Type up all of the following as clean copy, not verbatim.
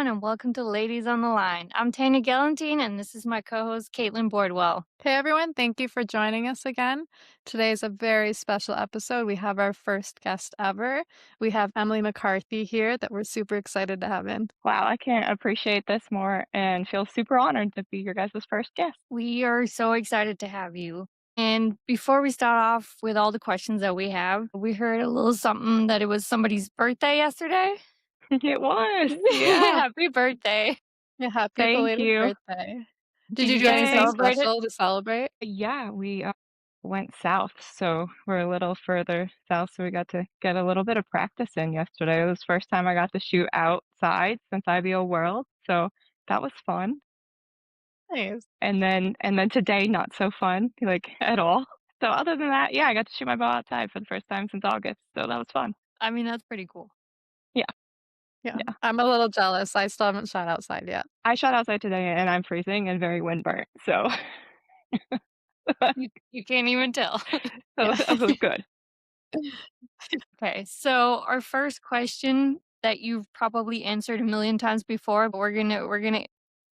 everyone, and welcome to Ladies on the Line. I'm Tanja Gellenthien, and this is my co-host, Katelyn Bordwell. Hey everyone, thank you for joining us again. Today is a very special episode. We have our first guest ever. We have Emily McCarthy here that we're super excited to have in. Wow, I can't appreciate this more and feel super honored to be your guys' first guest. We are so excited to have you. And before we start off with all the questions that we have, we heard a little something that it was somebody's birthday yesterday. It was, yeah. Happy birthday. Yeah, happy Thank belated you. birthday. Did Did you you do get to anything celebrate it? special to celebrate? Yeah, we went south, so we're a little further south, so we got to get a little bit of practice in yesterday. It was the first time I got to shoot outside since IBO World, so that was fun. Nice. And then today, not so fun, like at all. So other than that, yeah, I got to shoot my bow outside for the first time since August, so that was fun. I mean, that's pretty cool. Yeah, Yeah, yeah. I'm a little jealous. I still haven't shot outside yet. I shot outside today and I'm freezing and very windburnt, so You can't even tell. Yeah. that was good. Okay, so our first question that you've probably answered a million times before, but we're gonna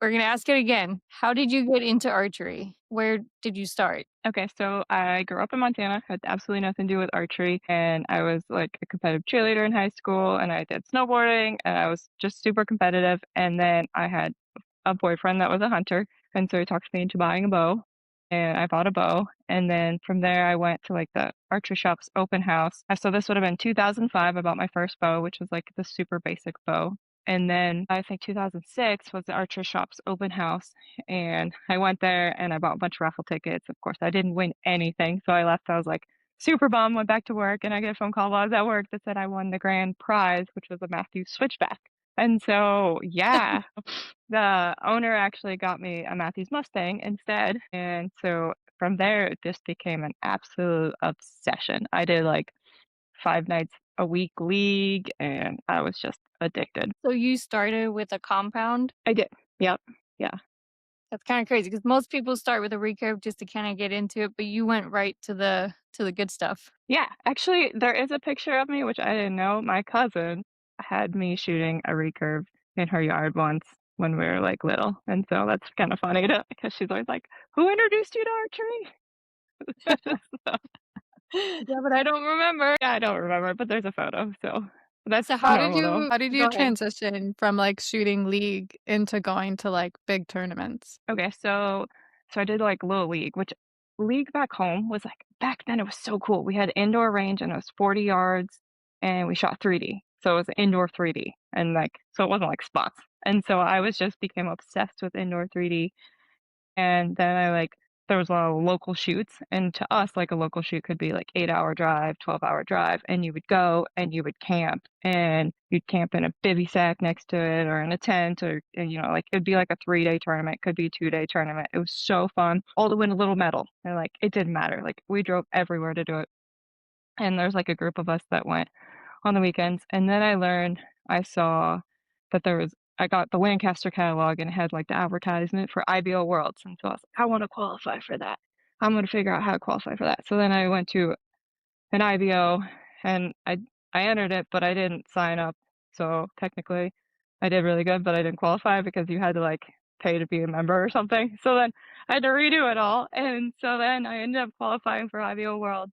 ask it again. How did you get into archery? Where did you start? Okay, so I grew up in Montana, had absolutely nothing to do with archery, and I was like a competitive cheerleader in high school, and I did snowboarding, and I was just super competitive. And then I had a boyfriend that was a hunter, and so he talked me into buying a bow, and I bought a bow. And then from there, I went to like the archery shop's open house. So this would have been 2005. I bought my first bow, which was like the super basic bow. And then I think 2006 was the archery shop's open house. And I went there and I bought a bunch of raffle tickets. Of course, I didn't win anything. So I left. I was like super bummed, went back to work, and I get a phone call while I was at work that said I won the grand prize, which was a Matthews switchback. And so, yeah, the owner actually got me a Matthews Mustang instead. And so from there, it just became an absolute obsession. I did like 5 nights a week league, and I was just addicted. So you started with a compound? I did. Yep. Yeah. That's kind of crazy because most people start with a recurve just to kind of get into it, but you went right to the good stuff. Yeah. Actually, there is a picture of me, which I didn't know. My cousin had me shooting a recurve in her yard once when we were like little. And so that's kind of funny because she's always like, "Who introduced you to archery?" So, Yeah, but I don't remember. yeah, I don't remember, but there's a photo. So that's So How did normal though. you go ahead. transition from like shooting league into going to like big tournaments? Okay, so I did like little league, which league back home was like back then it was so cool. We had indoor range and it was 40 yards and we shot 3D. So it was indoor 3D and like so it wasn't like spots. And so I was just became obsessed with indoor 3D. And then I like there was a lot of local shoots, and to us, like a local shoot could be like 8 hour drive, 12 hour drive, and you would go and you would camp, and you'd camp in a bivy sack next to it, or in a tent, or and, like it'd be like a 3 day tournament, could be a 2 day tournament. It was so fun, all to win a little medal, and like it didn't matter. Like we drove everywhere to do it, and there's like a group of us that went on the weekends. And then I saw that I got the Lancaster catalog and it had like the advertisement for IBO Worlds. And so I was like, I want to qualify for that. I'm going to figure out how to qualify for that. So then I went to an IBO and I entered it, but I didn't sign up. So technically I did really good, but I didn't qualify because you had to like pay to be a member or something. So then I had to redo it all. And so then I ended up qualifying for IBO World,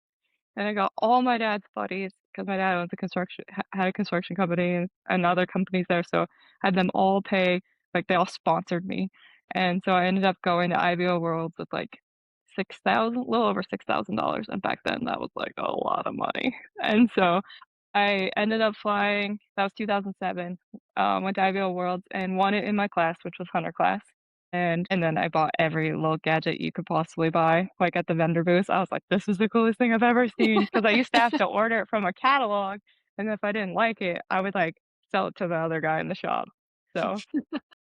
and I got all my dad's buddies because my dad owns a had a construction company and other companies there, so I had them all pay, like they all sponsored me, and so I ended up going to IBO Worlds with like 6,000, a little over $6,000, and back then that was like a lot of money, and so I ended up flying. That was 2007. Went to IBO Worlds and won it in my class, which was hunter class. And then I bought every little gadget you could possibly buy, like at the vendor booth. I was like, "This is the coolest thing I've ever seen," because I used to have to order it from a catalog, and if I didn't like it, I would like sell it to the other guy in the shop. So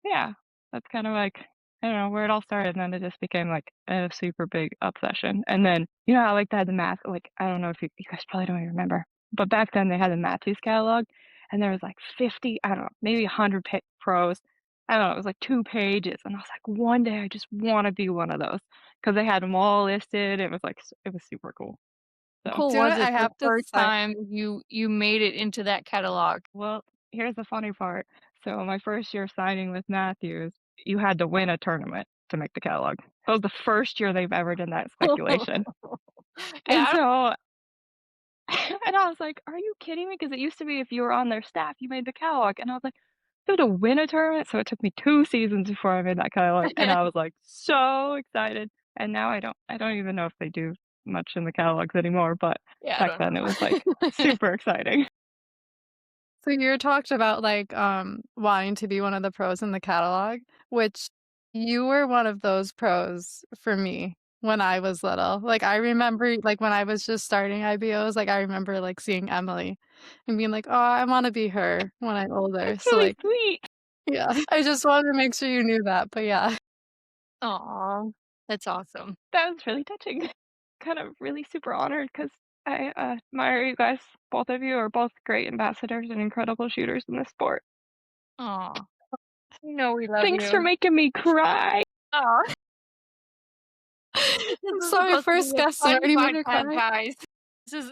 yeah, that's kind of like I don't know where it all started, and then it just became like a super big obsession. And then how like they had the math, like I don't know if you guys probably don't even remember, but back then they had the Matthews catalog, and there was like 50, I don't know, maybe 100 pros. I don't know, it was like 2 pages, and I was like, one day I just want to be one of those because they had them all listed. It was like it was super cool. How So cool Do was it. I it the have to first say, time you made it into that catalog? well, here's the funny part. So my first year signing with Matthews, you had to win a tournament to make the catalog. That was the first year they've ever done that speculation. And Yeah, so and I was like, "Are you kidding me?" Because it used to be if you were on their staff, you made the catalog, and I was like, "You have to win a tournament?" So it took me 2 seasons before I made that catalog, and I was, like, so excited, and now I don't even know if they do much in the catalogs anymore, but yeah, I back don't then it was, like, know. super exciting. So you talked about, like, wanting to be one of the pros in the catalog, which you were one of those pros for me when I was little. Like, I remember, like, when I was just starting IBOs, like, I remember, like, seeing Emily and being like, "Oh, I wanna be her when I'm older." That's So, really like, sweet. yeah, I just wanted to make sure you knew that, but yeah. Aw, that's awesome. That was really touching. Kind of really super honored because I, admire you guys. Both of you are both great ambassadors and incredible shooters in this sport. Aw, you know we love Thanks for you. making me cry. Aw, this I'm is sorry, supposed to first be a guest fun already made her podcast, cry. guys. This is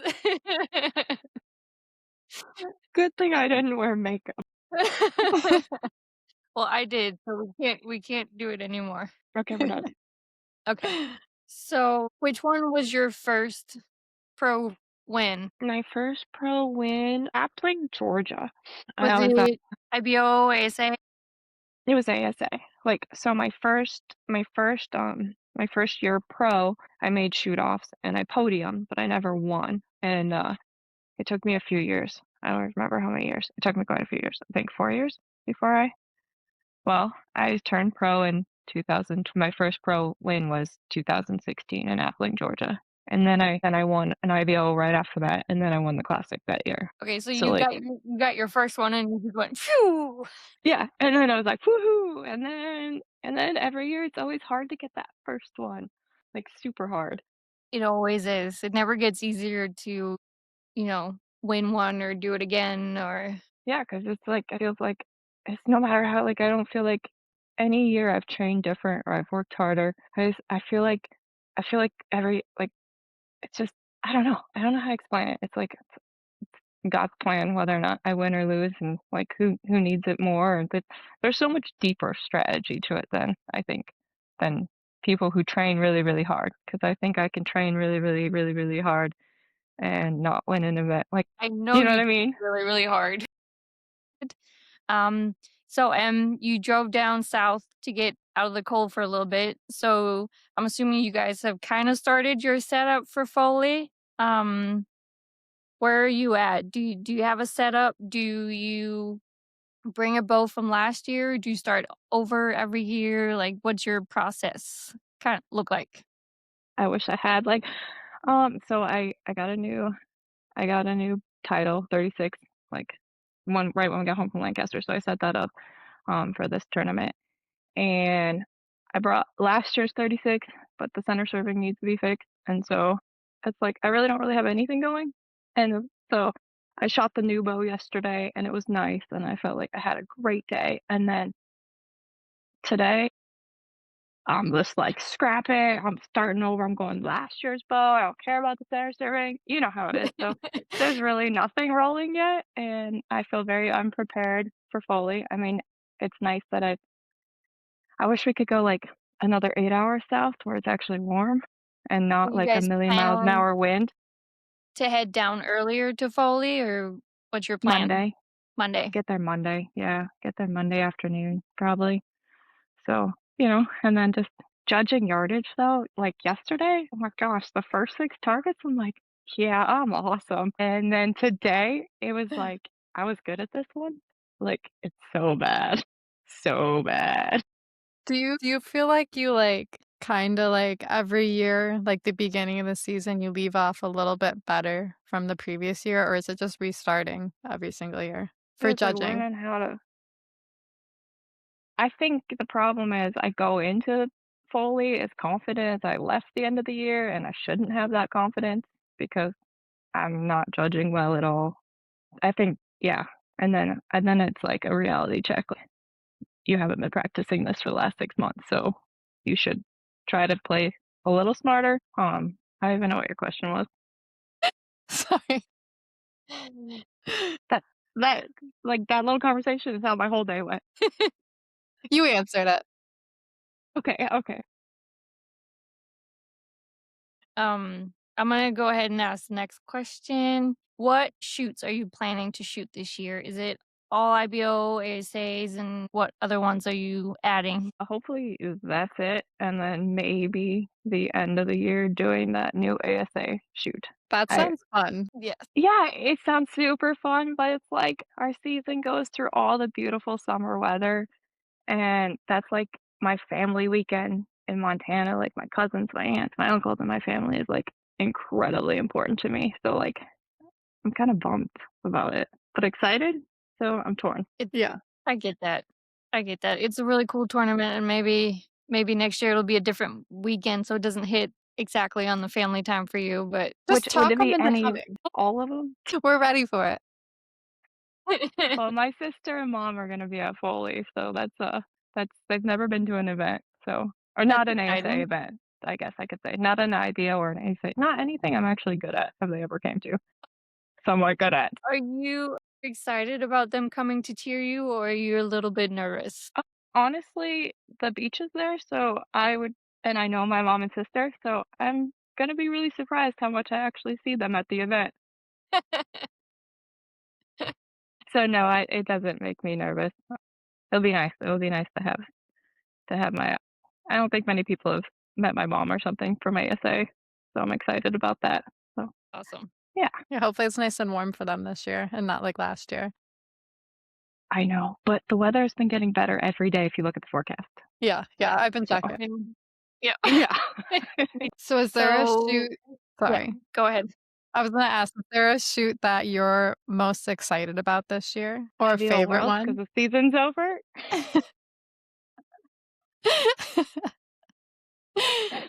Good thing I didn't wear makeup. Well, I did, so we can't do it anymore. Okay, we're done. Okay. So, which one was your first pro win? My first pro win, I played Georgia. Was I was, it IBO, ASA? it was ASA. Like, so my first year pro, I made shoot-offs and I podiumed, but I never won, and, it took me a few years. I don't remember how many years. It took me quite a few years. I think 4 years before I turned pro in 2000. My first pro win was 2016 in Athling, Georgia. And then I won an IBO right after that, and then I won the classic that year. Okay, so So, you got like, your first one and you just went, "Phew." yeah, and then I was like, "Woohoo!" And then every year it's always hard to get that first one, like, super hard. It always is. It never gets easier to, win one or do it again or Yeah, because it's like I feels like it's no matter how like, I don't feel like any year I've trained different or I've worked harder. I feel like every like, it's just I don't know. I don't know how to explain it. It's like God's plan whether or not I win or lose and, like, who needs it more, and there's so much deeper strategy to it than I think than people who train really, really hard. Because I think I can train really, really, really, really hard and not win an event, like, I know you know you what I tried mean? really, really hard. Um, so, you drove down south to get out of the cold for a little bit. So, I'm assuming you guys have kinda started your setup for Foley. Um, where are you at? Do you have a setup? Do you bring a bow from last year? Do you start over every year? Like, what's your process kinda look like? I wish I had, like, so I got a new title, 36, like, one right when we got home from Lancaster, so I set that up, for this tournament, and I brought last year's 36, but the center serving needs to be fixed, and so it's like I really don't really have anything going, and so I shot the new bow yesterday, and it was nice, and I felt like I had a great day, and then today I'm just like scrapping. I'm starting over. I'm going last year's bow. I don't care about the center serving. You know how it is. So there's really nothing rolling yet, and I feel very unprepared for Foley. I mean, it's nice that I wish we could go like another 8 hours south where it's actually warm and Do not you like a guys million miles an plan hour wind. to head down earlier to Foley, or what's your plan? Monday, Monday. get there Monday. Yeah, get there Monday afternoon probably. So, and then just judging yardage though, like yesterday, oh my gosh, the first 6 targets, I'm like, "Yeah, I'm awesome." And then today, it was like, I was good at this one. Like, it's so bad. So bad. Do you feel like you, like, kinda, like, every year, like, the beginning of the season, you leave off a little bit better from the previous year, or is it just restarting every single year for It's like judging? learning how to I think the problem is I go into Foley as confident as I left the end of the year, and I shouldn't have that confidence because I'm not judging well at all. I think yeah, and then it's like a reality check, like, you haven't been practicing this for the last 6 months, so you should try to play a little smarter. I don't even know what your question was. Sorry. That that like, that little conversation is how my whole day went. You answered it. Okay, okay. I'm gonna go ahead and ask the next question. What shoots are you planning to shoot this year? Is it all IBO, ASAs, and what other ones are you adding? Hopefully that's it, and then maybe the end of the year doing that new ASA shoot. That I sounds fun. Yes. Yeah, it sounds super fun, but it's like our season goes through all the beautiful summer weather, and that's like my family weekend in Montana, like my cousins, my aunts, my uncles, and my family is like incredibly important to me. So like I'm kind of bummed about it, but excited. So I'm torn. It's Yeah. I get that. I get that. It's a really cool tournament and maybe next year it'll be a different weekend so it doesn't hit exactly on the family time for you, but Just Which would talk it them be into any coming. all of them? We're ready for it. Well, my sister and mom are gonna be at Foley, so that's they've never been to an event, so or That's not an ASA exciting. event, I guess I could say. Not an idea or an ASA. Not anything I'm actually good at, have they ever came to. Somewhat good at. Are you excited about them coming to cheer you, or are you a little bit nervous? Uh, Honestly, the beach is there, so I would and I know my mom and sister, so I'm gonna be really surprised how much I actually see them at the event. So no, I it doesn't make me nervous. It'll be nice. It'll be nice to have my I don't think many people have met my mom or something from ASA, so I'm excited about that. So, Awesome. yeah, Yeah, hopefully it's nice and warm for them this year and not like last year. I know, but the weather has been getting better every day if you look at the forecast. Yeah, yeah, Yeah. I've been So, checking. Yeah. yeah. So is there a So shoot yeah, sorry. go ahead. I was gonna ask, is there a shoot that you're most excited about this year or a Ideal favorite world because one? the season's over.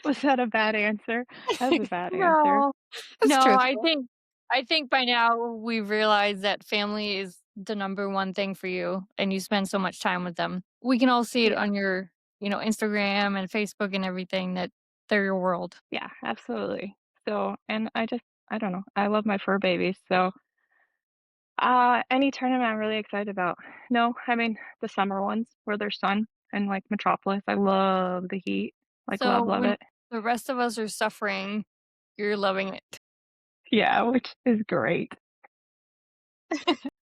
Was that a bad answer? That was a bad answer. No. It's No, truthful. I think by now we've realized that family is the number one thing for you and you spend so much time with them. We can all see it Yeah, on your, Instagram and Facebook and everything that they're your world. yeah, absolutely. So, and I don't know, I love my fur babies, so any tournament I'm really excited about. No, I mean, the summer ones where there's sun and, like, Metropolis, I love the heat, like, So love, love when it. the rest of us are suffering, you're loving it. Yeah, which is great.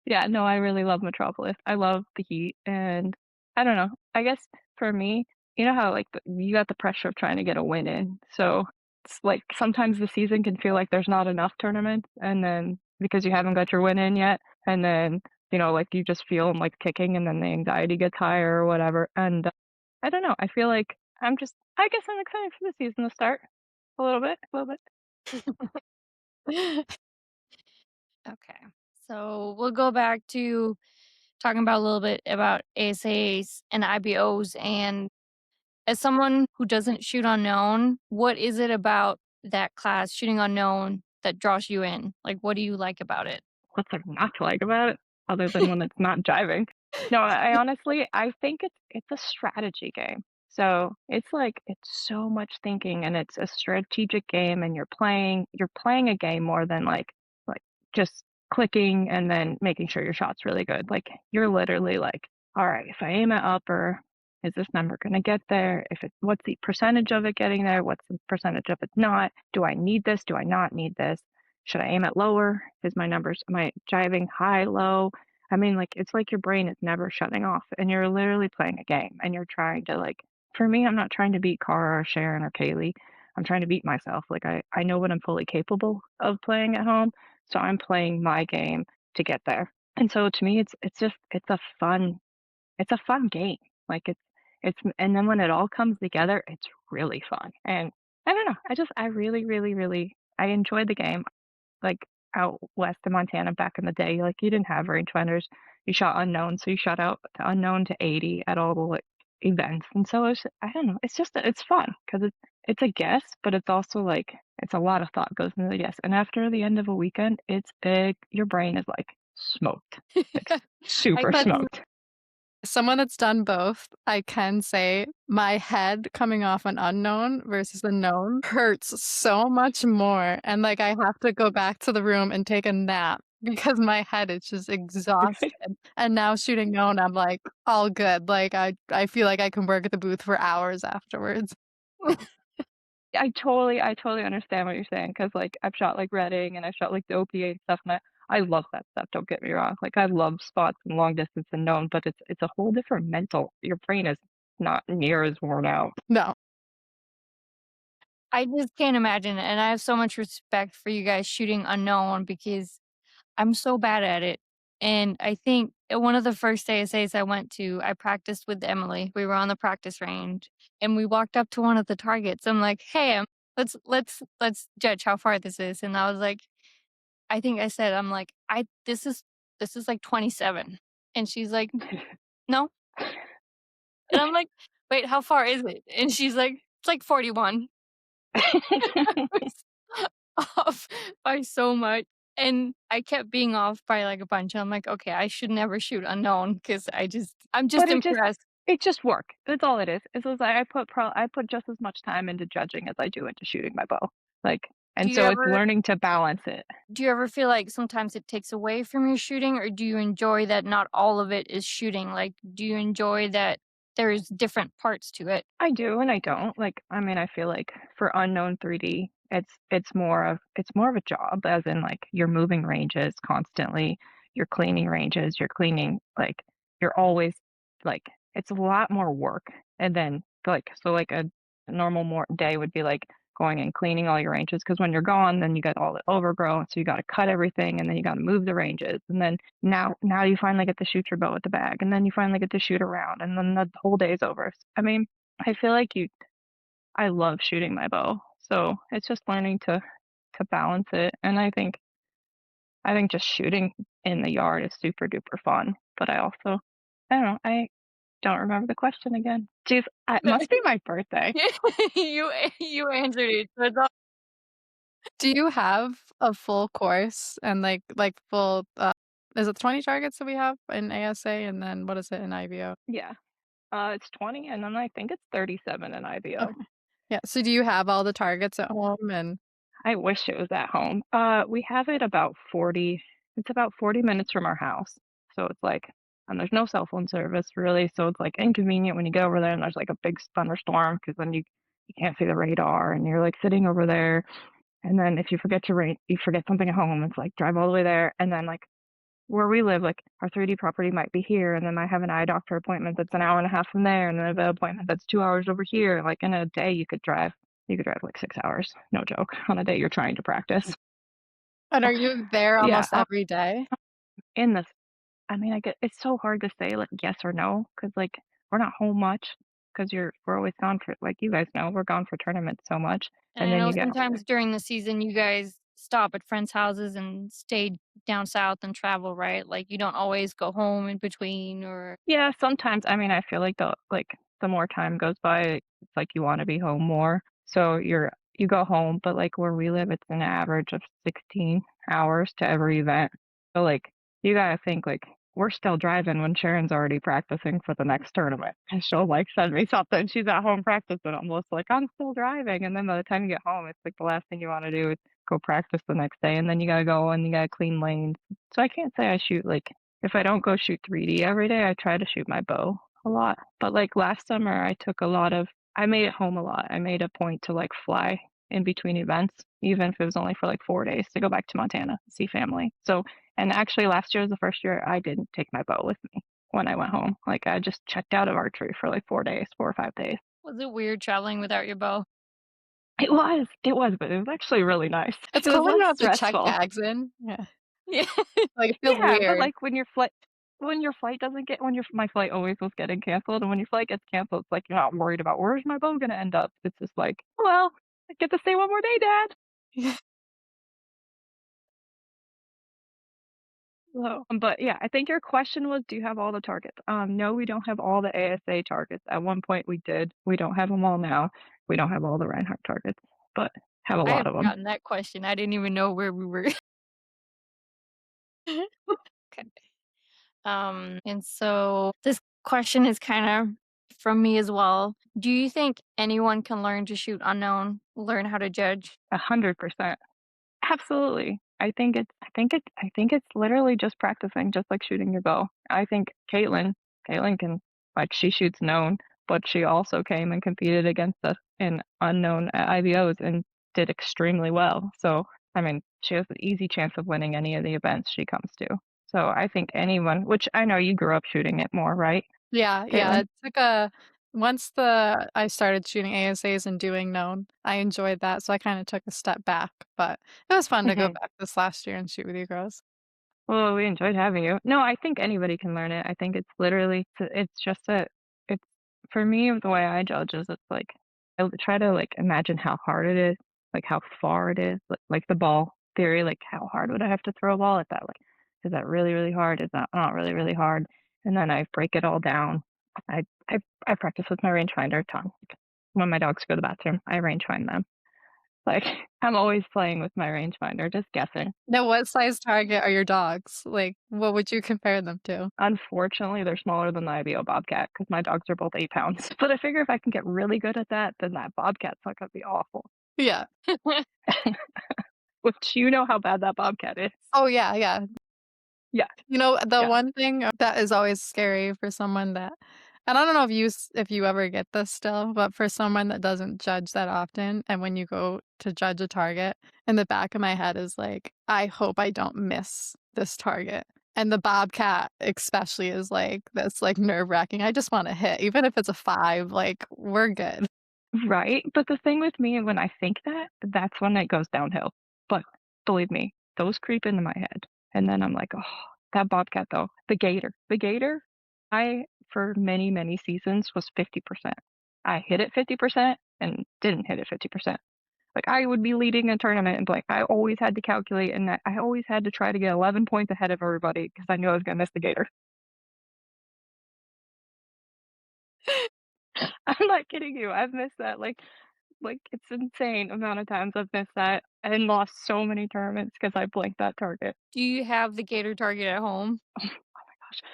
Yeah, no, I really love Metropolis. I love the heat, and I don't know, I guess for me, you know how, like, you got the pressure of trying to get a win in, so it's like sometimes the season can feel like there's not enough tournaments, and then because you haven't got your win in yet, and then, like, you just feel like kicking, and then the anxiety gets higher or whatever, and, I don't know, I feel like I guess I'm excited for the season to start a little bit. Okay. So we'll go back to talking about a little bit about ASAs and IBOs. And as someone who doesn't shoot unknown, what is it about that class, shooting unknown, that draws you in? Like, what do you like about it? What's there not to like about it other than when it's not jiving? No, I honestly I think it's a strategy game. So it's like it's so much thinking and it's a strategic game and you're playing a game more than like just clicking and then making sure your shot's really good. Like you're literally like, all right, if I aim it upper, is this number gonna get there? If it what's the percentage of it getting there? What's the percentage of it not? Do I need this? Do I not need this? Should I aim it lower? Is my numbers am I jiving high, low? I mean, like, it's like your brain is never shutting off, and you're literally playing a game, and you're trying to, like for me, I'm not trying to beat Cara or Sharon or Kaylee. I'm trying to beat myself. Like, I know what I'm fully capable of playing at home, so I'm playing my game to get there. And so to me, it's just it's a fun game. Like, it's and then when it all comes together, it's really fun. And I don't know, I really, really, really I enjoy the game like out west in Montana back in the day, like you didn't have rangefinders. You shot unknown, so you shot out to unknown to 80 at all the like events. And so it's I don't know, it's just it's fun because it's a guess, but it's also like it's a lot of thought goes into the guess. And after the end of a weekend, it's big. Your brain is like smoked, like I super But can smoked. someone that's done both, I can say my head coming off an unknown versus a known hurts so much more, and, like, I have to go back to the room and take a nap because my head is just exhausted. And now shooting known, I'm like, all good. Like I feel like I can work at the booth for hours afterwards. I totally understand what you're saying because like, I've shot, like, Reading and I've shot, like, the OPA and stuff, and I love that stuff, don't get me wrong. Like, I love spots and long distance and known, but it's a whole different mental your brain is not near as worn out. No. I just can't imagine, and I have so much respect for you guys shooting unknown because I'm so bad at it. And I think at one of the first ASAs I went to, I practiced with Emily. We were on the practice range and we walked up to one of the targets. I'm like, "Hey, let's judge how far this is." And I was like, I think I said, I'm like, "I this is like 27." And she's like, "No." And I'm like, "Wait, how far is it?" And she's like, "It's like 41." Was off by so much, and I kept being off by, like, a bunch, and I'm like, "Okay, I should never shoot unknown because I'm But just impressed." it's just work. That's all it is. It's just like I put just as much time into judging as I do into shooting my bow. Like, Do and you so it's ever learning to balance it. do you ever feel like sometimes it takes away from your shooting, or do you enjoy that not all of it is shooting? Like, do you enjoy that there's different parts to it? I do and I don't. Like, I mean, I feel like for unknown 3D, it's more of a job, as in like you're moving ranges constantly, you're cleaning ranges, you're cleaning like you're always like it's a lot more work. And then like so like a normal more day would be like going and cleaning all your ranges because when you're gone, then you got all the overgrowth, so you got to cut everything and then you got to move the ranges and then now you finally get to shoot your bow with the bag, and then you finally get to shoot around, and then the whole day's over. I mean, I feel like I love shooting my bow, so it's just learning to balance it, and I think just shooting in the yard is super duper fun, but I don't know, I don't remember the question again. Jeez, it must be my birthday. You answered it, so it's all Do you have a full course and like full is it 20 targets that we have in ASA and then what is it in IBO? Yeah, it's 20, and then I think it's 37 in IBO. Okay. Yeah. So do you have all the targets at home and I wish it was at home. We have it about 40 it's about 40 minutes from our house. So it's like and there's no cell phone service really, so it's like inconvenient when you get over there and there's like a big thunderstorm because then you can't see the radar and you're like sitting over there. And then if you forget something at home, it's like drive all the way there. And then like where we live, like our 3D property might be here, and then I have an eye doctor appointment that's an hour and a half from there, and then an appointment that's 2 hours over here. Like in a day, you could drive like 6 hours, no joke, on a day you're trying to practice. are you there Yeah, almost every day? in this, I mean, I get it's so hard to say like yes or no because like we're not home much because we're always gone for like you guys know we're gone for tournaments so much, and and I then know you get sometimes during the season you guys stop at friends' houses and stay down south and travel, right? Like, you don't always go home in between or yeah, sometimes, I mean, I feel like the more time goes by, it's like you wanna be home more, so you go home, but, like, where we live, it's an average of 16 hours to every event. So, like, you gotta think, like, we're still driving when Sharon's already practicing for the next tournament, and she'll, like, send me something, she's at home practicing, I'm just like, "I'm still driving," and then by the time you get home, it's, like, the last thing you wanna do is go practice the next day, and then you gotta go and you gotta clean lanes. So I can't say I shoot, like if I don't go shoot 3D every day, I try to shoot my bow a lot. But like last summer, I made it home a lot. I made a point to like fly in between events, even if it was only for like 4 days to go back to Montana, see family. So, and actually last year was the first year I didn't take my bow with me when I went home. Like I just checked out of archery for like 4 days, 4 or 5 days. was it weird traveling without your bow? It was, but it was actually really nice. It's It was cool when you less don't have to check stressful. bags in. Yeah. Yeah. Like it feels Yeah, but, weird. like, when your flight doesn't get when your my flight always was getting canceled, and when your flight gets canceled, it's like you're not worried about, "Where's my bow gonna end up?" It's just like, "Well, I get to stay one more day, Dad." So, but, yeah, I think your question was, "Do you have all the targets?" No, we don't have all the ASA targets. At one point, we did. We don't have them all now. We don't have all the Reinhardt targets, but have a I lot had of them. forgotten that question. I didn't even know where we were. Okay. And so this question is kind of from me as well. Do you think anyone can learn to shoot unknown, learn how to judge? 100%. Absolutely. I think it's literally just practicing, just like shooting your bow. I think Katelyn can, like, she shoots known, but she also came and competed against us in unknown at IBOs and did extremely well. So, I mean, she has an easy chance of winning any of the events she comes to. So I think anyone, which I know you grew up shooting it more, right, Yeah, yeah, Katelyn? it took a once the I started shooting ASAs and doing known, I enjoyed that, so I kinda took a step back, but it was fun to go Mhm. back this last year and shoot with you girls. Well, we enjoyed having you. No, I think anybody can learn it. I think it's literally it's just a it's for me, the way I judge is it's like I try to, like, imagine how hard it is, like, how far it is, like the ball theory, like, how hard would I have to throw a ball at that? Like, is that really, really hard? Is that not really, really hard? And then I break it all down. I I I practice with my rangefinder a ton. Like, when my dogs go to the bathroom, I rangefind them. Like, I'm always playing with my rangefinder, just guessing. Now what size target are your dogs? Like, what would you compare them to? Unfortunately, they're smaller than the IBO bobcat because my dogs are both 8 pounds. But I figure if I can get really good at that, then that bobcat's not gonna be awful. Yeah. Which you know how bad that bobcat is. Oh, yeah, yeah. Yeah, You know, the yeah. one thing that is always scary for someone that and I don't know if you ever get this still, but for someone that doesn't judge that often, and when you go to judge a target, in the back of my head is like, "I hope I don't miss this target." And the bobcat especially is like that's, like, nerve-wracking. I just wanna hit, even if it's a 5, like, we're good. Right? But the thing with me when I think that, that's when it goes downhill. But believe me, those creep into my head. And then I'm like, "Oh, that bobcat though, the gator, I for many, many seasons was 50%. I hit it 50% and didn't hit it 50%. Like, I would be leading a tournament and, like, I always had to calculate and I always had to try to get 11 points ahead of everybody because I knew I was gonna miss the gator. I'm not kidding you. I've missed that, like, it's insane amount of times I've missed that and lost so many tournaments because I blanked that target. Do you have the gator target at home?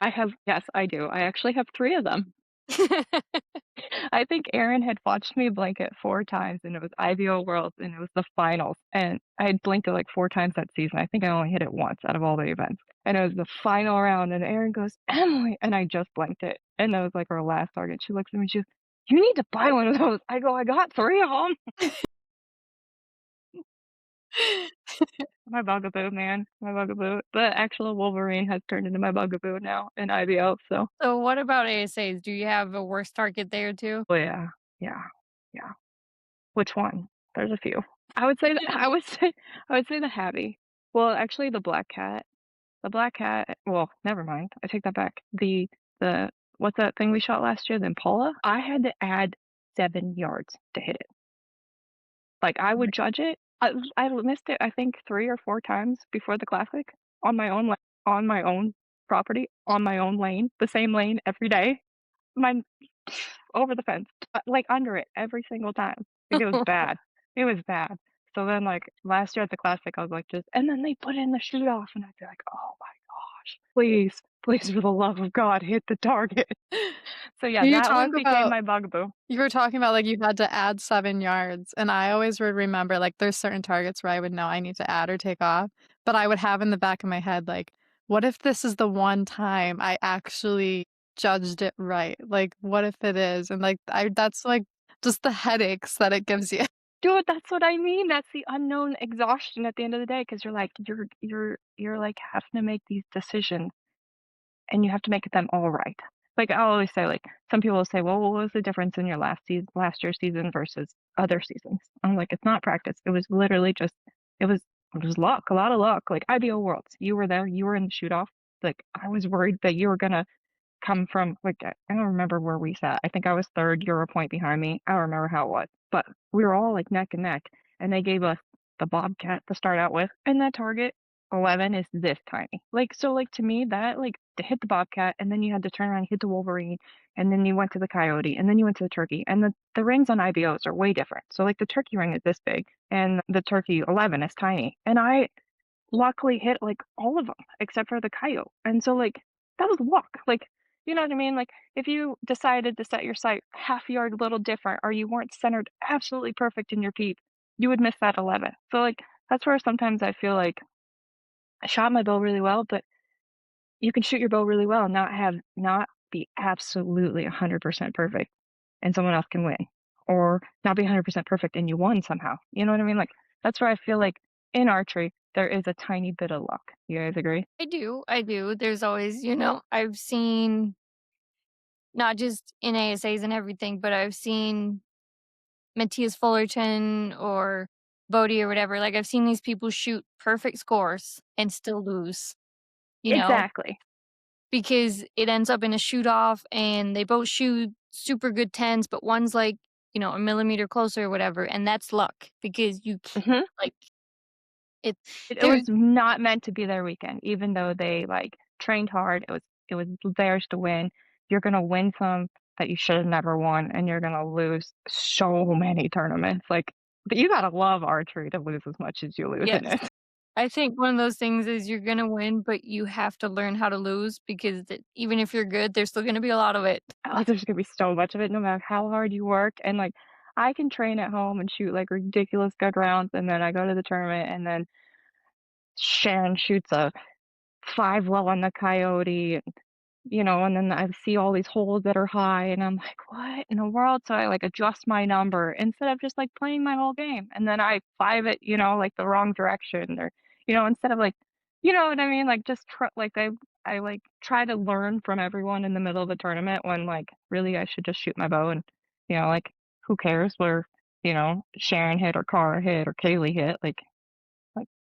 Gosh, yes, I do. I actually have 3 of them. I think Aaron had watched me blank it 4 times, and it was IVO Worlds, and it was the finals, and I had blinked it, like, 4 times that season. I think I only hit it once out of all the events, and it was the final round, and Aaron goes, "Emily," and I just blanked it, and that was, like, our last target. She looks at me, she goes, "You need to buy one of those." I go, "I got 3 of them." My bugaboo, man, my bugaboo. The actual Wolverine has turned into my bugaboo now in IVO, so So what about ASAs? Do you have a worse target there too? oh, yeah, yeah, yeah. Which one? There's a few. I would say the Habby. Well, actually, the black cat. The black cat well, never mind, I take that back. The what's that thing we shot last year, the Impala? I had to add 7 yards to hit it. Like, I would judge it. I missed it, I think, 3 or 4 times before the Classic on my own on my own property, on my own lane, the same lane every day. My over the fence, like, under it every single time. Like, it was bad. It was bad. So then, like, last year at the Classic, I was like, just and then they put in the shoot off, and I'd be like, "Oh my gosh, please, please, for the love of God, hit the target." So, yeah, You that talk one became about my bugaboo. You were talking about, like, you had to add 7 yards, and I always would remember, like, there's certain targets where I would know I need to add or take off, but I would have in the back of my head, like, "What if this is the one time I actually judged it right? Like, what if it is?" And, like, I that's, like, just the headaches that it gives you. Dude, that's what I mean, that's the unknown exhaustion at the end of the day because 'cause you're like, you're, like, having to make these decisions and you have to make them all right. Like, I always say, like, some people will say, "Well, what was the difference in your last year's season versus other seasons?" I'm like, "It's not practice. It was literally just it was it was luck, a lot of luck." Like, IBO Worlds, you were there, you were in the shoot off. Like, I was worried that you were gonna come from like, I don't remember where we sat. I think I was 3rd, you were a point behind me. I don't remember how it was, but we were all, like, neck and neck, and they gave us the Bobcat to start out with, and that target, 11, is this tiny. Like, so, like, to me, that, like, to hit the Bobcat, and then you had to turn around and hit the Wolverine, and then you went to the Coyote, and then you went to the Turkey, and the rings on IBOs are way different. So, like, the Turkey ring is this big, and the Turkey 11 is tiny, and I luckily hit, like, all of them except for the coyote, and so, like, that was luck, like, you know what I mean? Like, if you decided to set your sight half yard a little different or you weren't centered absolutely perfect in your peep, you would miss that 11. So, like, that's where sometimes I feel like I shot my bow really well, but you can shoot your bow really well and not be absolutely 100% perfect, and someone else can win, or not be 100% perfect and you won somehow. You know what I mean? Like, that's where I feel like in archery, there is a tiny bit of luck. You guys agree? I do. There's always, you know, I've seen not just in ASAs and everything, but I've seen Matthias Fullerton or Bodie or whatever. Like I've seen these people shoot perfect scores and still lose, you know, Exactly. because it ends up in a shoot off and they both shoot super good tens, but one's like, you know, a millimeter closer or whatever. And that's luck because Mhm. like it, It there, was not meant to be their weekend, even though they, like, trained hard. It was theirs to win. You're gonna win some that you should have never won, and you're gonna lose so many tournaments. Like, but you gotta love archery to lose as much as you lose in yes. it. I think one of those things is you're gonna win, but you have to learn how to lose because even if you're good, there's still gonna be a lot of it. Oh, there's gonna be so much of it no matter how hard you work, and, like, I can train at home and shoot, like, ridiculous good rounds, and then I go to the tournament, and then Sharon shoots a 5 low on the coyote, and then I see all these holes that are high, and I'm like, "What in the world?" So I, like, adjust my number instead of just, like, playing my whole game, and then I 5 it, like, the wrong direction or, instead of, like, you know what I mean? Like, just like, I try to learn from everyone in the middle of the tournament when, like, really I should just shoot my bow and, like, who cares where, Sharon hit or Cara hit or Kaylee hit, like,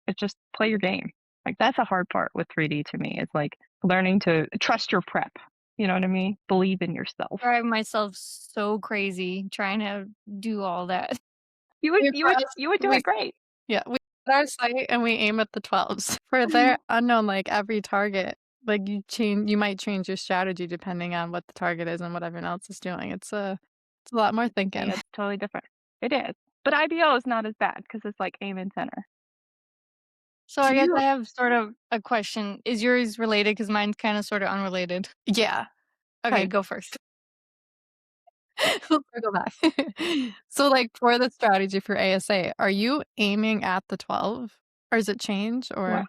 it's just play your game. Like, that's a hard part with 3D to me, is, like, learning to trust your prep, you know what I mean? Believe in yourself. Drive myself so crazy trying to do all that. You would We you for would us you would do we it great. yeah, we set our sight and we aim at the 12s. For their unknown, like, every target, like, you might change your strategy depending on what the target is and what everyone else is doing. It's a lot more I mean, thinking. it's totally different. It is. But IBO is not as bad because it's, like, aim and center. So Do I guess you I have sort of a question. Is yours related? Because mine's kind of sort of unrelated. Yeah. Okay, Okay. go first. We'll circle back. So, like, for the strategy for ASA, are you aiming at the 12? Or does it change well, or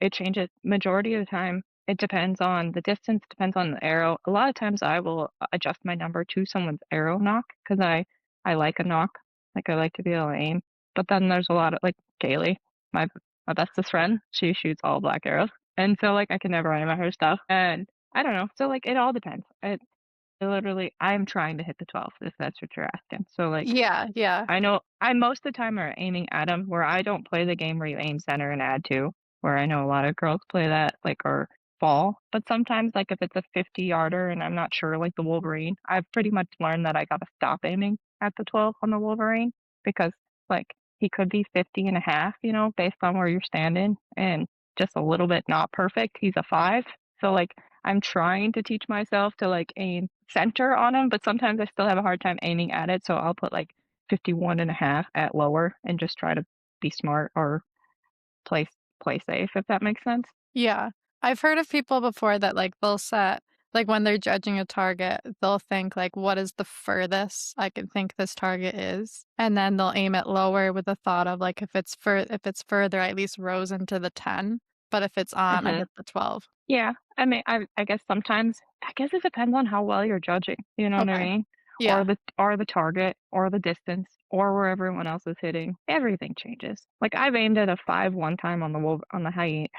it changes majority of the time. It depends on the distance, depends on the arrow. A lot of times I will adjust my number to someone's arrow knock because I like a knock. Like, I like to be able to aim. But then there's a lot of, like, Kaylee, my my bestest friend, she shoots all black arrows, and so, like, I can never aim at her stuff, and I don't know. So, like, it all depends. Literally, I'm trying to hit the 12th, if that's what you're asking. So, like, Yeah, yeah. I know I most of the time are aiming at them. Where I don't play the game where you aim center and add 2, where I know a lot of girls play that, like, or fall, but sometimes, like, if it's a 50-yarder and I'm not sure, like the Wolverine, I've pretty much learned that I gotta stop aiming at the 12 on the Wolverine because, like, he could be 50 and a half, based on where you're standing, and just a little bit not perfect, he's a 5. So, like, I'm trying to teach myself to, like, aim center on him, but sometimes I still have a hard time aiming at it, so I'll put, like, 51 and a half at lower and just try to be smart or play play safe, if that makes sense. Yeah. I've heard of people before that, like, they'll set like, when they're judging a target, they'll think, like, "What is the furthest I can think this target is?" And then they'll aim it lower with the thought of, like, if it's further, I at least rose into the 10, but if it's on, I Mhm. hit the 12. Yeah, I mean, I guess sometimes I guess it depends on how well you're judging, you know what I Okay. mean? Yeah. Or the target, or the distance, or where everyone else is hitting. Everything changes. Like, I've aimed at a 5 one time on the on the heavy,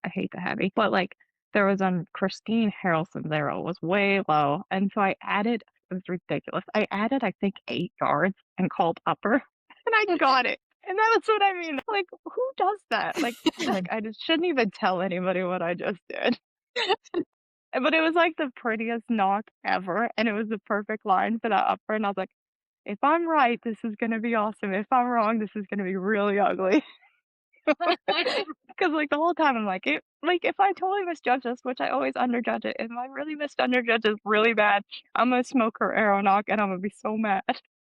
I hate the heavy, but, like, there was on Christine Harrelson's arrow was way low, and so I added it was ridiculous. I added, I think, 8 yards and called upper, and I got it. And that's what I mean. Like, who does that? Like, I just shouldn't even tell anybody what I just did. But it was, like, the prettiest knock ever, and it was the perfect line for that upper, and I was like, "If I'm right, this is gonna be awesome. If I'm wrong, this is gonna be really ugly." Because, like, the whole time I'm like, if I totally misjudge this, which I always underjudge it, if I really underjudge this really bad, I'm gonna smoke her arrow knock, and I'm gonna be so mad.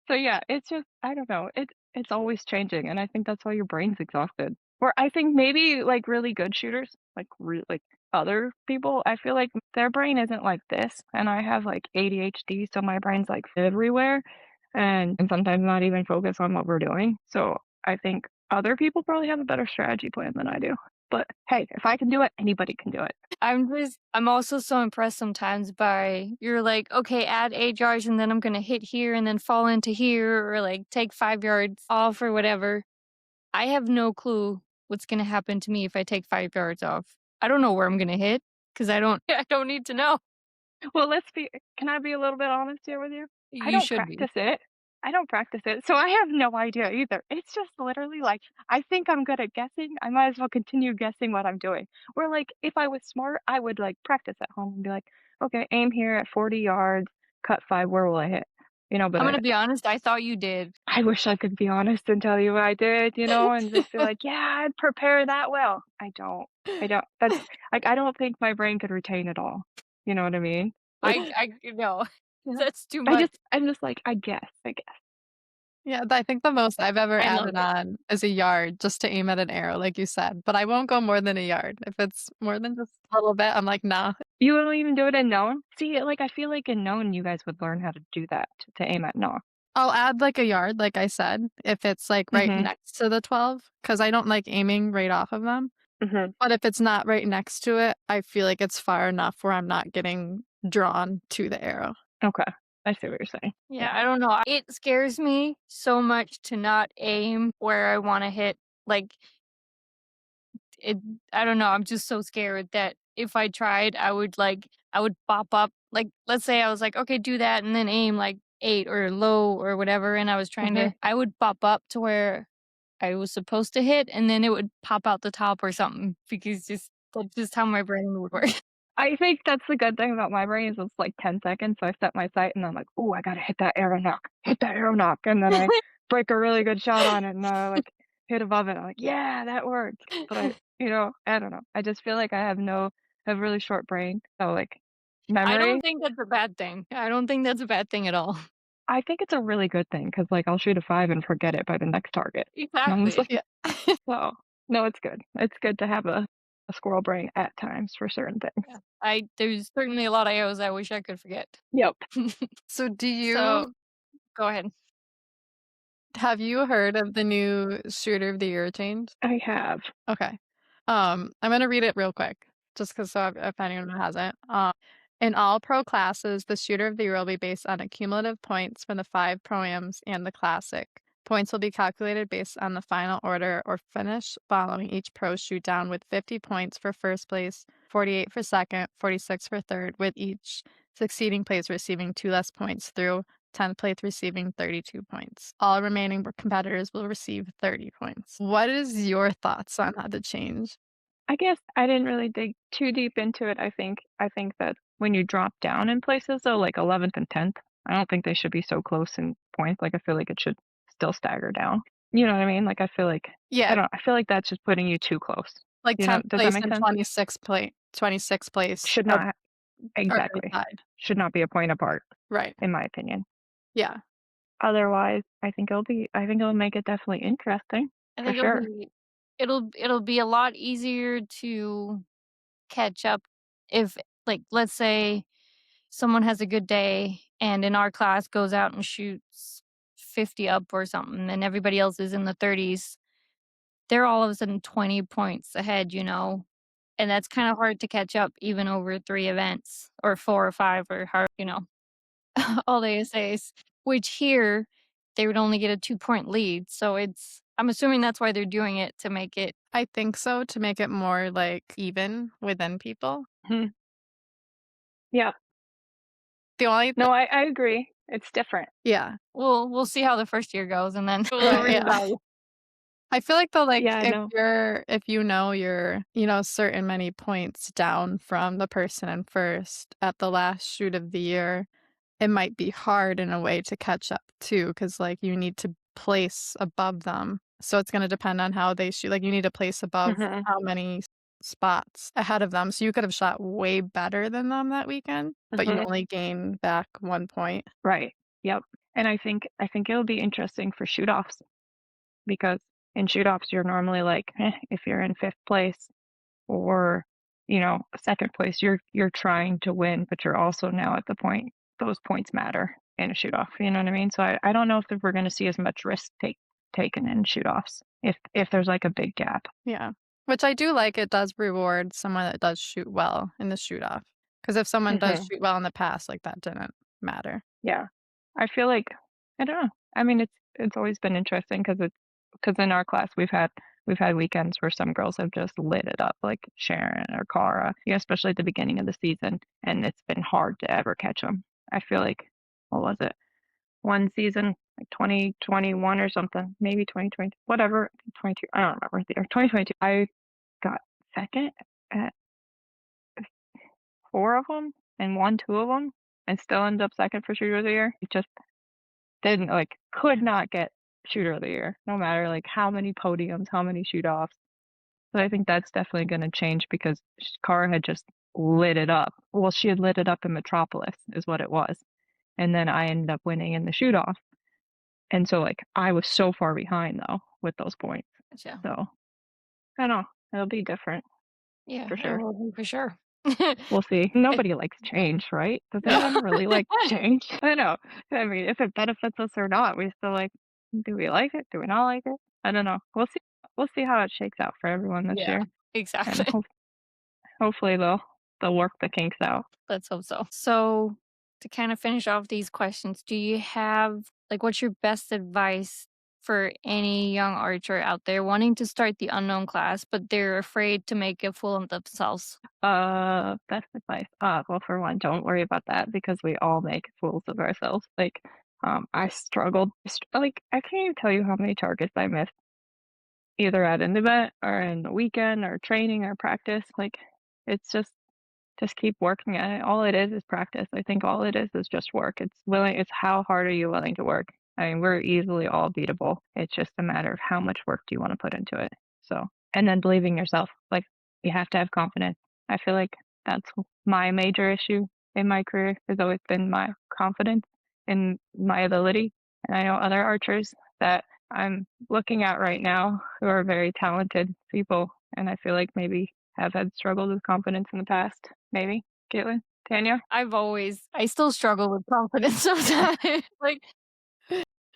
So, yeah, it's just I don't know, it's always changing, and I think that's why your brain's exhausted. Or I think maybe, like, really good shooters, like other people, I feel like their brain isn't like this, and I have, like, ADHD, so my brain's, like, everywhere, and sometimes not even focus on what we're doing, so I think other people probably have a better strategy plan than I do. But hey, if I can do it, anybody can do it. I'm also so impressed sometimes by you're like, okay, add 8 yards and then I'm gonna hit here and then fall into here or like take 5 yards off or whatever. I have no clue what's gonna happen to me if I take 5 yards off. I don't know where I'm gonna hit because I don't I don't need to know. Well, can I be a little bit honest here with you? I You don't should be. practice it. I don't practice it, so I have no idea either. It's just literally like, I think I'm good at guessing. I might as well continue guessing what I'm doing. Or like, if I was smart, I would like practice at home and be like, okay, aim here at 40 yards, cut 5, where will I hit? But I'm gonna be honest, I thought you did. I wish I could be honest and tell you I did, and just be like, yeah, I'd prepare that well. I don't. I don't. That's like, I don't think my brain could retain it all. You know what I mean? Like, I no. yeah. That's too much. I'm just like, I guess, I guess. Yeah, I think the most I've ever I love added it. on is a yard just to aim at an arrow, like you said, but I won't go more than a yard. If it's more than just a little bit, I'm like, "Nah." You won't even do it in known? See, like, I feel like in known, you guys would learn how to do that to aim at known. I'll add, like, a yard, like I said, if it's, like, right Mhm. next to the 12, because I don't like aiming right off of them, Mhm. but if it's not right next to it, I feel like it's far enough where I'm not getting drawn to the arrow. Okay. I see what you're saying. Yeah, Yeah. I don't know. It scares me so much to not aim where I wanna hit. Like, it I don't know, I'm just so scared that if I tried, I would pop up. Like, let's say I was like, "Okay, do that," and then aim, like, 8 or low or whatever, and I was trying Mhm. to I would pop up to where I was supposed to hit, and then it would pop out the top or something because that's just how my brain would work. I think that's the good thing about my brain is it's like 10 seconds, so I set my sight and I'm like, "Ooh, I gotta hit that arrow knock," and then I break a really good shot on it and like hit above it. I'm like, "Yeah, that worked." But I don't know. I just feel like I have really short brain, so like I don't memory. think that's a bad thing. I don't think that's a bad thing at all. I think it's a really good thing because like I'll shoot a 5 and forget it by the next target. And I'm just Exactly. like, Yeah. oh no, it's good. It's good to have a squirrel brain at times for certain things. Yeah. I There's certainly a lot of arrows I wish I could forget. Yep, So do So, you go ahead. have you heard of the new Shooter of the Year change? I have. Okay. I'm gonna read it real quick, just because so if anyone hasn't. In all pro classes, the shooter of the year will be based on accumulative points from the 5 pro-ams and the classic. Points will be calculated based on the final order or finish following each pro shoot down with 50 points for first place, 48 for second, 46 for third, with each succeeding place receiving 2 less points through 10th place receiving 32 points. All remaining competitors will receive 30 points. What is your thoughts on the change? I guess I didn't really dig too deep into it. I think that when you drop down in places though, like 11th and 10th, I don't think they should be so close in points. Like I feel like it should still stagger down. You know what I mean? Like I feel like Yeah, I feel like that's just putting you too close. like 10th Does that place make and sense? 26th place Should are not are right exactly. side. Should not be a point apart, Right. in my opinion. Yeah. Otherwise, I think it'll make it definitely interesting, I for think sure. it'll be a lot easier to catch up if, like, let's say someone has a good day and in our class goes out and shoots 50 up or something and everybody else is in the 30s. They're all of a sudden 20 points ahead, you know? And that's kind of hard to catch up even over 3 events or 4 or 5 or how, all the essays, which here they would only get a 2-point lead. So I'm assuming that's why they're doing it to make it. I think so, to make it more, like, even within people. Mhm. Yeah. The only th No, I agree. It's different. Yeah. We'll see how the first year goes and then we'll Right, yeah. reevaluate. I feel like though, like, Yeah, no. if you're, certain many points down from the person in first at the last shoot of the year, it might be hard in a way to catch up too, because like, you need to place above them. So it's gonna depend on how they shoot, like, you need to place above Mhm. how many spots ahead of them, so you could have shot way better than them that weekend, but you Mhm. only gain back 1 point. Right. Yep. And I think it'll be interesting for shoot-offs because in shoot-offs you're normally like, if you're in 5th place or, 2nd place, you're trying to win, but you're also now at the point those points matter in a shoot-off, you know what I mean? So I don't know if we're gonna see as much risk taken in shoot-offs if there's like a big gap. Yeah. Which I do like, it does reward someone that does shoot well in the shoot off. Because if someone does Mhm. shoot well in the past, like, that didn't matter. Yeah. I feel like I don't know. I mean, it's always been interesting because in our class we've had weekends where some girls have just lit it up, like Sharon or Cara, yeah, especially at the beginning of the season, and it's been hard to ever catch them. I feel like what was it? One season, like 2021 or something, maybe 2020, whatever, 22. I don't remember the year. 2022. I got second at four of them and won two of them, and still ended up second for shooter of the year. It just didn't like could not get shooter of the year, no matter like how many podiums, how many shoot offs. So I think that's definitely going to change because Cara had just lit it up. Well, she had lit it up in Metropolis, is what it was, and then I ended up winning in the shoot off. And so like I was so far behind though with those points. Gotcha. So I don't know. It'll be different Yeah, for it sure. will be for sure. We'll see. Eh, Nobody likes change, right? Does no. anyone really like change? I know. I mean, if it benefits us or not, we still like, do we like it? Do we not like it? I don't know. We'll see. We'll see how it shakes out for everyone this Yeah, year, and exactly. hopefully they'll work the kinks out. Let's hope so. So, to kind of finish off these questions, do you have like what's your best advice for any young archer out there wanting to start the unknown class, but they're afraid to make a fool of themselves? Best advice. Well, for one, don't worry about that because we all make fools of ourselves. Like, I struggled. Like, I can't even tell you how many targets I missed either at an event or in the weekend or training or practice. Like, it's just keep working at it. All it is practice. I think all it is just work. It's how hard are you willing to work? I mean, we're easily all beatable. It's just a matter of how much work do you want to put into it. So, and then believing yourself. Like, you have to have confidence. I feel like that's my major issue in my career has always been my confidence in my ability. And I know other archers that I'm looking at right now who are very talented people, and I feel like maybe have had struggles with confidence in the past. Maybe. Katelyn? Tanya? I still struggle with confidence sometimes. Like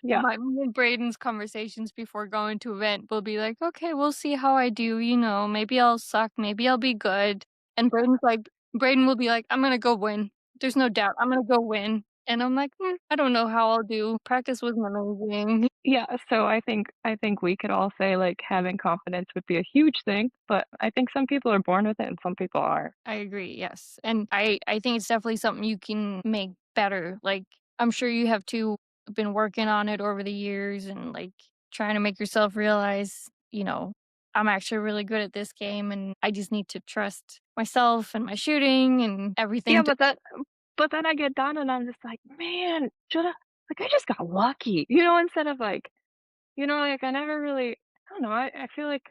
Yeah. me and Braden's conversations before going to event will be like, okay, we'll see how I do, maybe I'll suck, maybe I'll be good. And Braden will be like, I'm gonna go win. There's no doubt. I'm gonna go win. And I'm like, I don't know how I'll do. Practice was amazing. Yeah, so I think we could all say, like, having confidence would be a huge thing, but I think some people are born with it and some people aren't. I agree, yes. And I think it's definitely something you can make better. Like, I'm sure you have too been working on it over the years and like trying to make yourself realize, I'm actually really good at this game and I just need to trust myself and my shooting and Yeah, everything to but then I get done and I'm just like, "Man, shoulda like, I just got lucky," instead of like, like, I never really I don't know, I feel like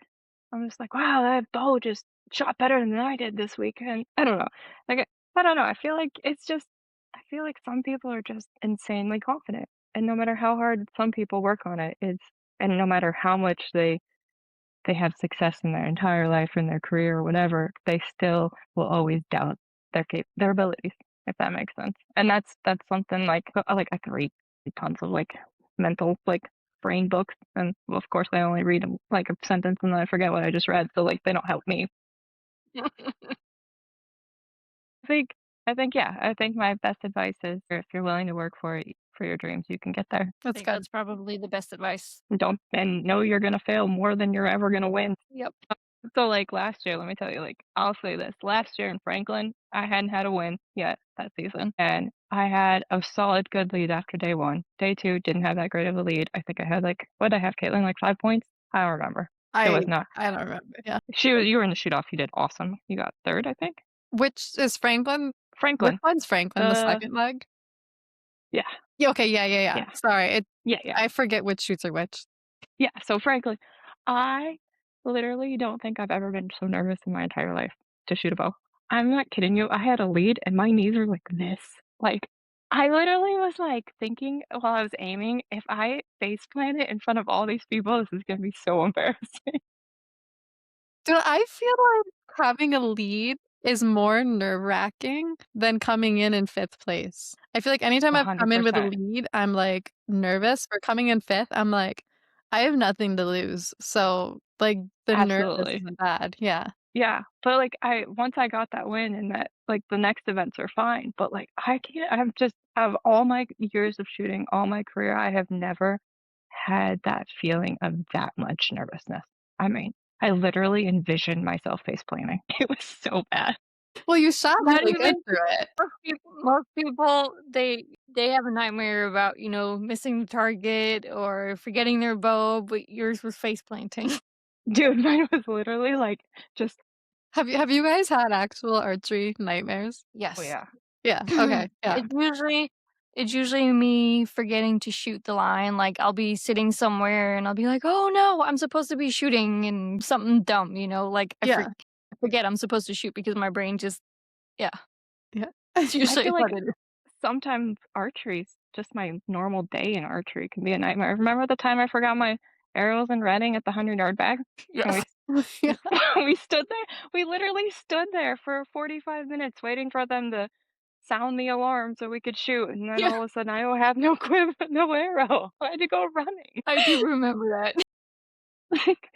I'm just like, "Wow, that bow just shot better than I did this weekend." I don't know. Like, I don't know, I feel like it's just I feel like some people are just insanely confident, and no matter how hard some people work on it, and no matter how much they have success in their entire life, in their career or whatever, they still will always doubt their abilities, if that makes sense. And that's something like I can read tons of like mental like brain books, and well, of course I only read like a sentence and then I forget what I just read, so like they don't help me. I think I think my best advice is if you're willing to work for it for your dreams, you can get there. I That's think good. that's probably the best advice. Don't and know you're gonna fail more than you're ever gonna win. Yep. So, like, last year, let me tell you, like, I'll say this. Last year in Franklin, I hadn't had a win yet that season, and I had a solid good lead after day 1. Day 2, didn't have that great of a lead. I think I had, like what'd I have, Caitlin, like 5 points? I don't remember. It I was not I don't remember, yeah. you were in the shoot off, you did awesome. You got 3rd, I think? Which is Franklin? Which Franklin. one's Franklin, the The second leg? Yeah, Yeah, okay, yeah, yeah, yeah. yeah, Sorry, yeah, yeah. I forget which shoots are which. Yeah, so Franklin, I literally don't think I've ever been so nervous in my entire life to shoot a bow. I'm not kidding you. I had a lead and my knees were like this. Like, I literally was like thinking while I was aiming, if I face planted in front of all these people, this is gonna be so embarrassing. Dude, I feel like having a lead is more nerve-wracking than coming in 5th place. I feel like anytime I've come in with a 100%. lead, I'm, like, nervous. For coming in 5th, I'm like, I have nothing to lose, so, like, the nervous Absolutely. isn't bad, yeah. Yeah, but, like, I once I got that win and that like, the next events are fine, but, like, I can't I've just out of all my years of shooting, all my career, I have never had that feeling of that much nervousness. I mean, I literally envisioned myself face planting. It was so bad. Well, you shot Not really good even through it. most people, they have a nightmare about, missing the target or forgetting their bow, but yours was face planting. Dude, mine was literally, like, just Have you guys had actual archery nightmares? oh, Yes. yeah. Yeah, okay, yeah. It's usually me forgetting to shoot the line, like, I'll be sitting somewhere and I'll be like, "Oh, no, I'm supposed to be shooting," and something dumb, like, Yeah, I forget I'm supposed to shoot because my brain just yeah, yeah. it's I usually feel like what it is. sometimes archery's just my normal day in archery can be a nightmare. Remember the time I forgot my arrows in Reading at the 100-yard bag? And Yes. Yeah. we stood there we literally stood there for 45 minutes waiting for them to sound the alarm so we could shoot, and then Yeah, all of a sudden, I don't have no no arrow. I had to go running. I do remember that. Like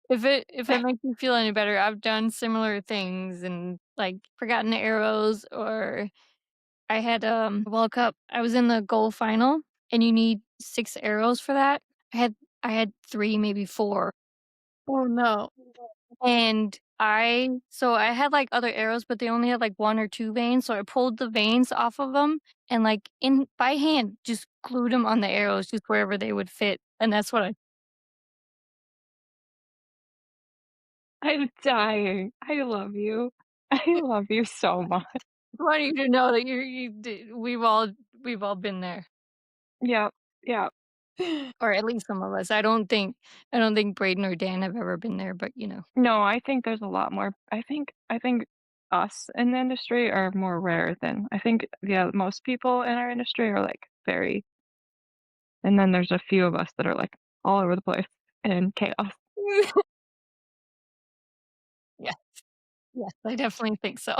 If it makes you feel any better, I've done similar things and, like, forgotten arrows or I had, World Cup I was in the goal final, and you need 6 arrows for that. I had 3, maybe 4, Oh, no. and I had, like, other arrows, but they only had, like, 1 or 2 veins, so I pulled the veins off of them and, like, in by hand, just glued them on the arrows just wherever they would fit, and that's what I I'm dying. I love you. I love you so much. want you to know that you d we've all been there, Yep, yep. or at least some of us. I don't think Braden or Dan have ever been there, but, No, I think there's a lot more I think us in the industry are more rare than I think, yeah, most people in our industry are, like, very and then there's a few of us that are, like, all over the place in chaos. Yeah, yes, I definitely think so.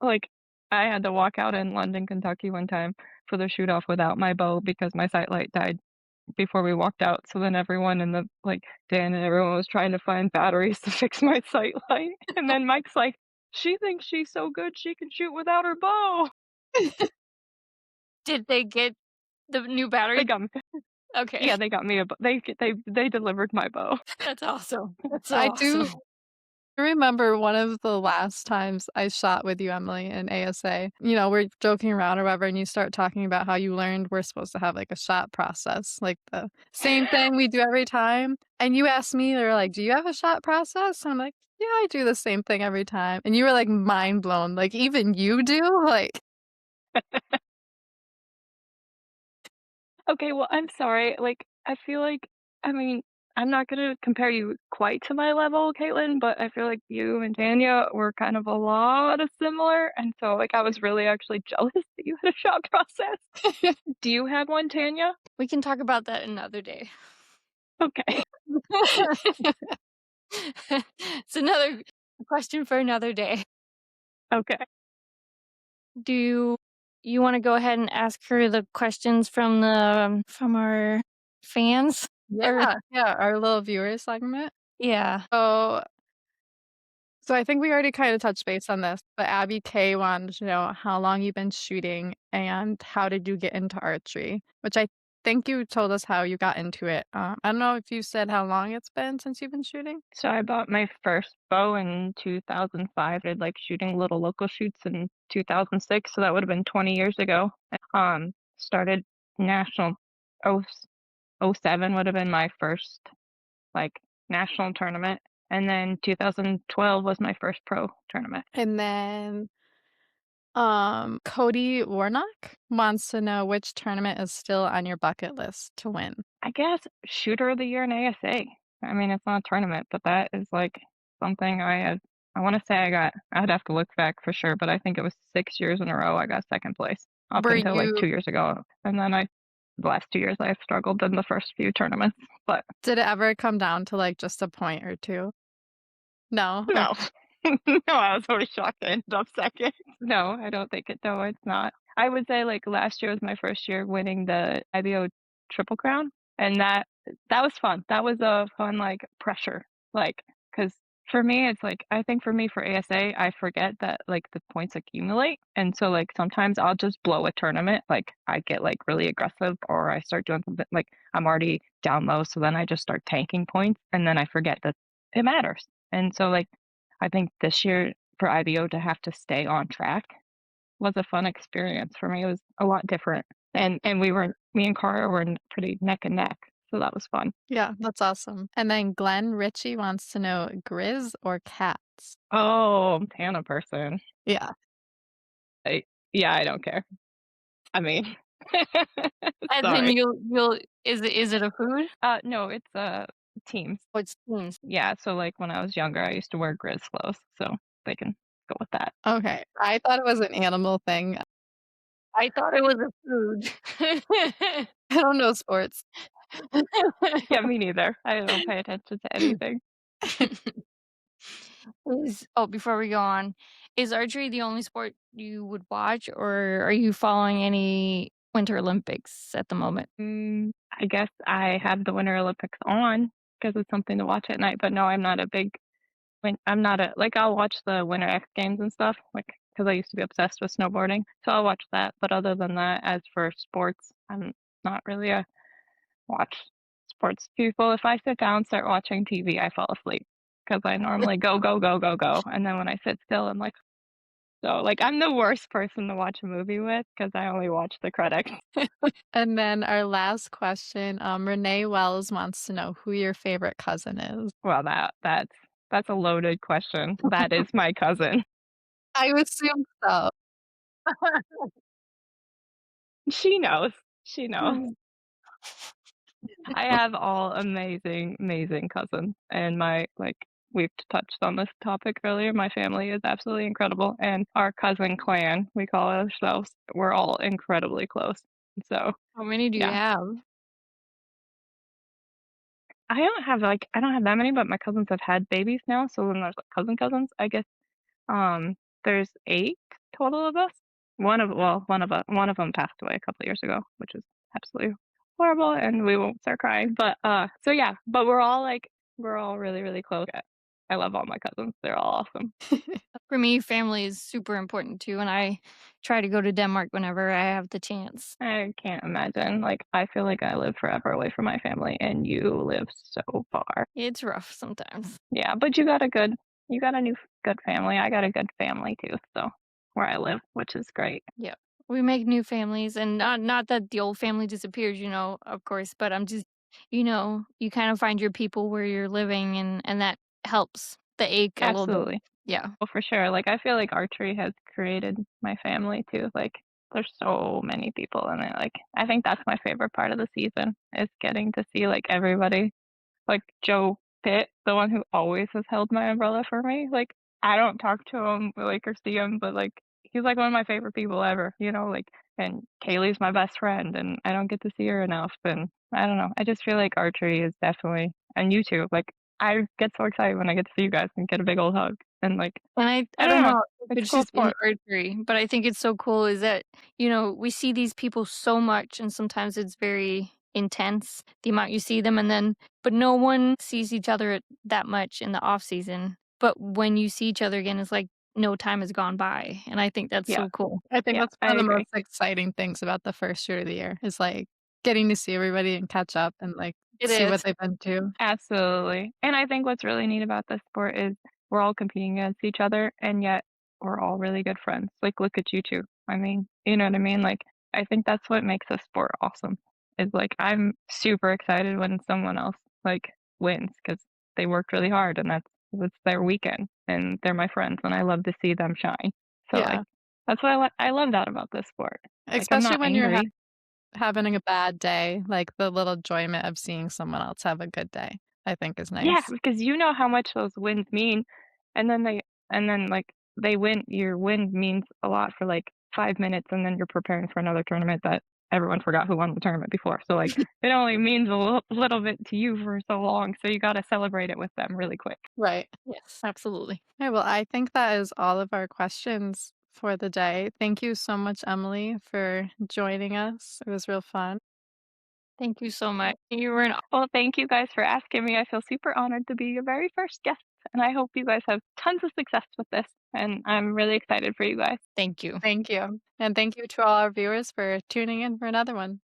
Like, I had to walk out in London, Kentucky one time for the shoot off without my bow because my sight light died before we walked out, so then everyone in the like, Dan and everyone was trying to find batteries to fix my sight light, and then Mike's like, "She thinks she's so good she can shoot without her bow." Did they get the new They battery? got me Okay. yeah, they got me a bow. They delivered my bow. That's awesome. That's so I awesome. do remember one of the last times I shot with you, Emily, in ASA. We're joking around or whatever, and you start talking about how you learned we're supposed to have, like, a shot process, like the same thing we do every time. And you asked me, they're like, "Do you have a shot process?" I'm like, "Yeah, I do the same thing every time." And you were, like, mind blown, like, "Even you do?" Like Okay, well, I'm sorry, like, I feel like I mean, I'm not gonna compare you quite to my level, Katelyn, but I feel like you and Tanya were kind of a lot of similar, and so, like, I was really actually jealous that you had a shot process. Do you have one, Tanya? We can talk about that another day. Okay, It's another question for another day. okay. Do you wanna go ahead and ask her the questions from our fans? Or Yeah, yeah, our little viewer segment. yeah. So So I think we already kind of touched base on this, but Abby K wanted to know how long you've been shooting and how did you get into archery, which I think you told us how you got into it. I don't know if you said how long it's been since you've been shooting. So I bought my first bow in 2005. I did, like, shooting little local shoots in 2006, so that would've been 20 years ago. Started national oh '07 would have been my first, like, national tournament, and then 2012 was my first pro tournament. And then Cody Warnock wants to know which tournament is still on your bucket list to win. I guess shooter of the year in ASA. I mean, it's not a tournament, but that is, like, something I wanna say I'd have to look back for sure, but I think it was 6 years in a row I got 2nd place up Were until, like, you 2 years ago, and then the last 2 years, I've struggled in the first few tournaments, but Did it ever come down to like just a point or two? No. no. Okay. No, I was always shocked I ended up 2nd. No, I don't think it no, it's not. I would say, like, last year was my first year winning the IBO Triple Crown, and that was fun. That was a fun, like, pressure, like, because for me, it's like I think for me, for ASA, I forget that, like, the points accumulate, and so, like, sometimes I'll just blow a tournament, like, I get, like, really aggressive or I start doing something like, I'm already down low, so then I just start tanking points, and then I forget that it matters, and so, like, I think this year for IBO to have to stay on track was a fun experience for me. It was a lot different, and me and Cara were pretty neck and neck, so that was fun. Yeah, that's awesome. And then Glenn Ritchie wants to know Grizz or cats? Oh, I'm Tana person. Yeah. I yeah, I don't care. I mean, As in sorry. you'll is it a food? No, it's, teams. Oh, it's teams. Yeah, so, like, when I was younger, I used to wear Grizz clothes, so they can go with that. Okay. I thought it was an animal thing. I thought it was a food. I don't know sports. Yeah, me neither. I don't pay attention to anything. Before we go on, is archery the only sport you would watch, or are you following any Winter Olympics at the moment? I guess I have the Winter Olympics on because it's something to watch at night, but no, I'm not a big I'm not a like, I'll watch the Winter X Games and stuff, like because I used to be obsessed with snowboarding, so I'll watch that, but other than that, as for sports, I'm not really a watch sports people. If I sit down and start watching TV, I fall asleep because I normally go, go, go, go, go, and then when I sit still, I'm like so, like, I'm the worst person to watch a movie with because I only watch the credits. And then our last question, Renee Wells wants to know who your favorite cousin is. Well, that's a loaded question. That is my cousin. I would assume so. She knows. She knows. Mm. I have all amazing, amazing cousins, and we've touched on this topic earlier. My family is absolutely incredible, and our cousin clan, we call ourselves, we're all incredibly close. So, How many do you yeah, have? I don't have that many, but my cousins have had babies now. So then there's like cousins. I guess there's 8 total of us. One of them passed away a couple years ago, which is absolutely horrible, and we won't start crying. But so yeah, but we're all really really close. I love all my cousins. They're all awesome. For me, family is super important too, and I try to go to Denmark whenever I have the chance. I can't imagine. Like I feel like I live forever away from my family, and you live so far. It's rough sometimes. Yeah, but you got a new good family. I got a good family too, so where I live, which is great. Yeah. We make new families, and not that the old family disappears, of course, but I'm just you kind of find your people where you're living, and that helps the ache a little bit. Absolutely. Yeah. Well, for sure. Like I feel like archery has created my family too. Like there's so many people in it. Like I think that's my favorite part of the season is getting to see like everybody. Like Joe Pitt, the one who always has held my umbrella for me. Like I don't talk to him like or see him, but like he's like one of my favorite people ever, like and Kaylee's my best friend and I don't get to see her enough and I don't know. I just feel like archery is definitely and you too. Like I get so excited when I get to see you guys and get a big old hug and like And I I don't don't know. know if It's a it's cool just in sport. archery, but I think it's so cool is that, we see these people so much and sometimes it's very intense, the amount you see them, and then but no one sees each other that much in the off season. But when you see each other again, it's like no time has gone by, and I think that's Yeah. so cool. I think Yeah. that's I one of the agree. most exciting things about the first shoot of the year is, like, getting to see everybody and catch up and, like, It see what is. they've been to. Absolutely. And I think what's really neat about this sport is we're all competing against each other and yet we're all really good friends. Like look at you two. I mean, you know what I mean? Like I think that's what makes this sport awesome. Is like I'm super excited when someone else like wins because they worked really hard and that's their weekend and they're my friends and I love to see them shine. So like Yeah, that's what I love that about this sport. Like I'm especially not when you're angry. having a bad day, like, the little enjoyment of seeing someone else have a good day, I think is Yeah, nice. because you know how much those wins mean, and then like, they win your win means a lot for, like, 5 minutes, and then you're preparing for another tournament that everyone forgot who won the tournament before, so, like, it only means a little bit to you for so long, so you gotta celebrate it with them really quick. Right. Yes, absolutely. Okay, well, I think that is all of our questions for the day. Thank you so much, Emily, for joining us. It was real fun. Thank you so much. You were an Well, thank you guys for asking me. I feel super honored to be your very first guest, and I hope you guys have tons of success with this. And I'm really excited for you guys. thank you. Thank you. And thank you to all our viewers for tuning in for another one.